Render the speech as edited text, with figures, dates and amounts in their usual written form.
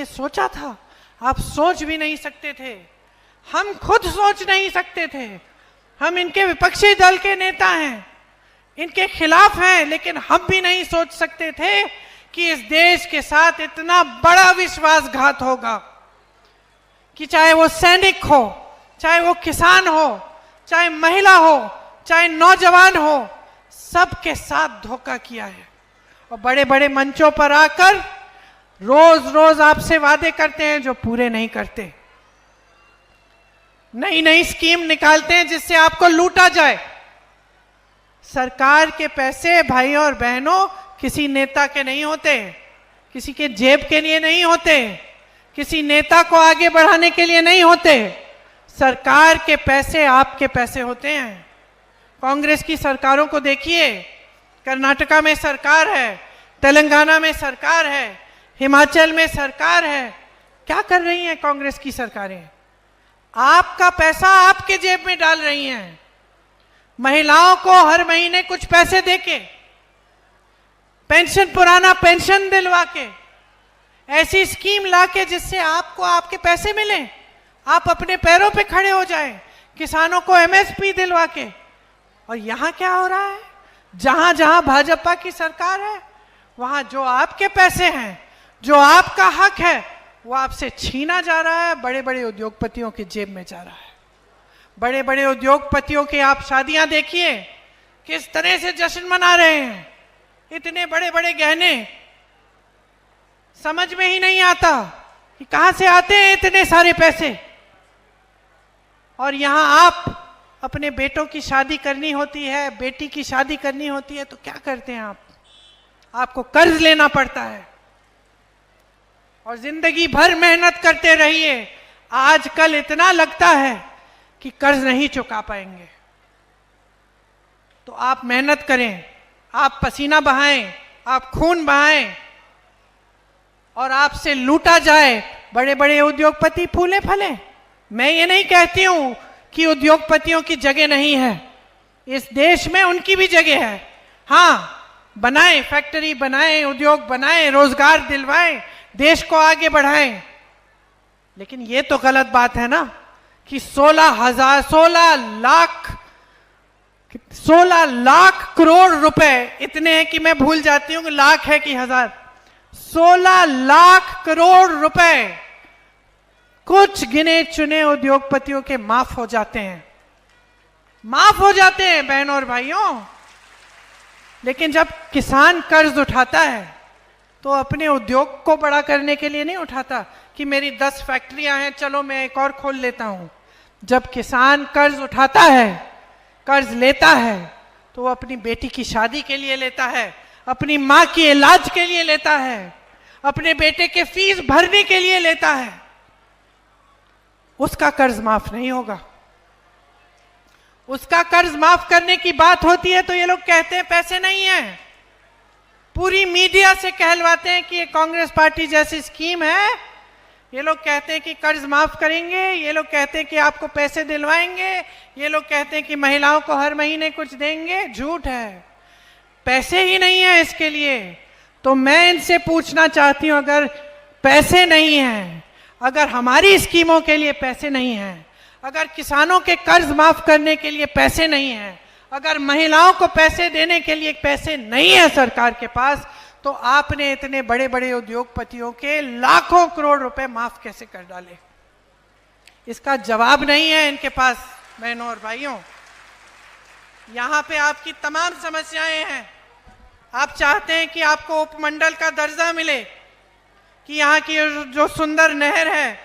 सोचा था? आप सोच भी नहीं सकते थे, हम खुद सोच नहीं सकते थे। हम इनके विपक्षी दल के नेता हैं, इनके खिलाफ हैं, लेकिन हम भी नहीं सोच सकते थे कि इस देश के साथ इतना बड़ा विश्वासघात होगा, कि चाहे वो सैनिक हो, चाहे वो किसान हो, चाहे महिला हो, चाहे नौजवान हो, सबके साथ धोखा किया है। और बड़े बड़े मंचों पर आकर रोज रोज आपसे वादे करते हैं जो पूरे नहीं करते। नई नई स्कीम निकालते हैं जिससे आपको लूटा जाए। सरकार के पैसे भाइयों और बहनों किसी नेता के नहीं होते, किसी के जेब के लिए नहीं होते, किसी नेता को आगे बढ़ाने के लिए नहीं होते। सरकार के पैसे आपके पैसे होते हैं। कांग्रेस की सरकारों को देखिए, कर्नाटका में सरकार है, तेलंगाना में सरकार है, हिमाचल में सरकार है। क्या कर रही हैं कांग्रेस की सरकारें? आपका पैसा आपके जेब में डाल रही हैं। महिलाओं को हर महीने कुछ पैसे देके, पेंशन, पुराना पेंशन दिलवा के, ऐसी स्कीम लाके जिससे आपको आपके पैसे मिले, आप अपने पैरों पे खड़े हो जाएं, किसानों को एमएसपी दिलवा के। और यहां क्या हो रहा है? जहां जहां भाजपा की सरकार है, वहां जो आपके पैसे हैं, जो आपका हक है, वो आपसे छीना जा रहा है, बड़े बड़े उद्योगपतियों की जेब में जा रहा है। बड़े बड़े उद्योगपतियों की आप शादियां देखिए, किस तरह से जश्न मना रहे हैं। इतने बड़े बड़े गहने, समझ में ही नहीं आता कि कहां से आते हैं इतने सारे पैसे। और यहां आप अपने बेटों की शादी करनी होती है, बेटी की शादी करनी होती है, तो क्या करते हैं आप? आपको कर्ज लेना पड़ता है और जिंदगी भर मेहनत करते रहिए। आजकल इतना लगता है कि कर्ज नहीं चुका पाएंगे। तो आप मेहनत करें, आप पसीना बहाएं, आप खून बहाएं, और आपसे लूटा जाए। बड़े बड़े उद्योगपति फूले फले। मैं ये नहीं कहती हूं कि उद्योगपतियों की जगह नहीं है, इस देश में उनकी भी जगह है। हाँ, बनाएं, फैक्ट्री बनाएं, उद्योग बनाएं, रोजगार दिलवाएं, देश को आगे बढ़ाएं। लेकिन ये तो गलत बात है ना कि 16 लाख करोड़ रुपए, इतने हैं कि मैं भूल जाती हूं कि लाख है कि हजार। 16 लाख करोड़ रुपए कुछ गिने चुने उद्योगपतियों के माफ हो जाते हैं, माफ हो जाते हैं बहनों और भाइयों। लेकिन जब किसान कर्ज उठाता है तो अपने उद्योग को बड़ा करने के लिए नहीं उठाता कि मेरी 10 फैक्ट्रियां हैं, चलो मैं एक और खोल लेता हूं। जब किसान कर्ज उठाता है, कर्ज लेता है, तो वो अपनी बेटी की शादी के लिए लेता है, अपनी माँ के इलाज के लिए लेता है, अपने बेटे के फीस भरने के लिए लेता है। उसका कर्ज माफ नहीं होगा। उसका कर्ज माफ करने की बात होती है तो ये लोग कहते हैं पैसे नहीं है। पूरी मीडिया से कहलवाते हैं कि ये कांग्रेस पार्टी जैसी स्कीम है। ये लोग कहते हैं कि कर्ज माफ करेंगे, ये लोग कहते हैं कि आपको पैसे दिलवाएंगे, ये लोग कहते हैं कि महिलाओं को हर महीने कुछ देंगे। झूठ है, पैसे ही नहीं है इसके लिए। तो मैं इनसे पूछना चाहती हूं, अगर पैसे नहीं हैं, अगर हमारी स्कीमों के लिए पैसे नहीं हैं, अगर किसानों के कर्ज माफ करने के लिए पैसे नहीं हैं, अगर महिलाओं को पैसे देने के लिए पैसे नहीं है सरकार के पास, तो आपने इतने बड़े बड़े उद्योगपतियों के लाखों करोड़ रुपए माफ कैसे कर डाले? इसका जवाब नहीं है इनके पास। बहनों और भाइयों, यहां पे आपकी तमाम समस्याएं हैं। आप चाहते हैं कि आपको उपमंडल का दर्जा मिले, कि यहाँ की जो सुंदर नहर है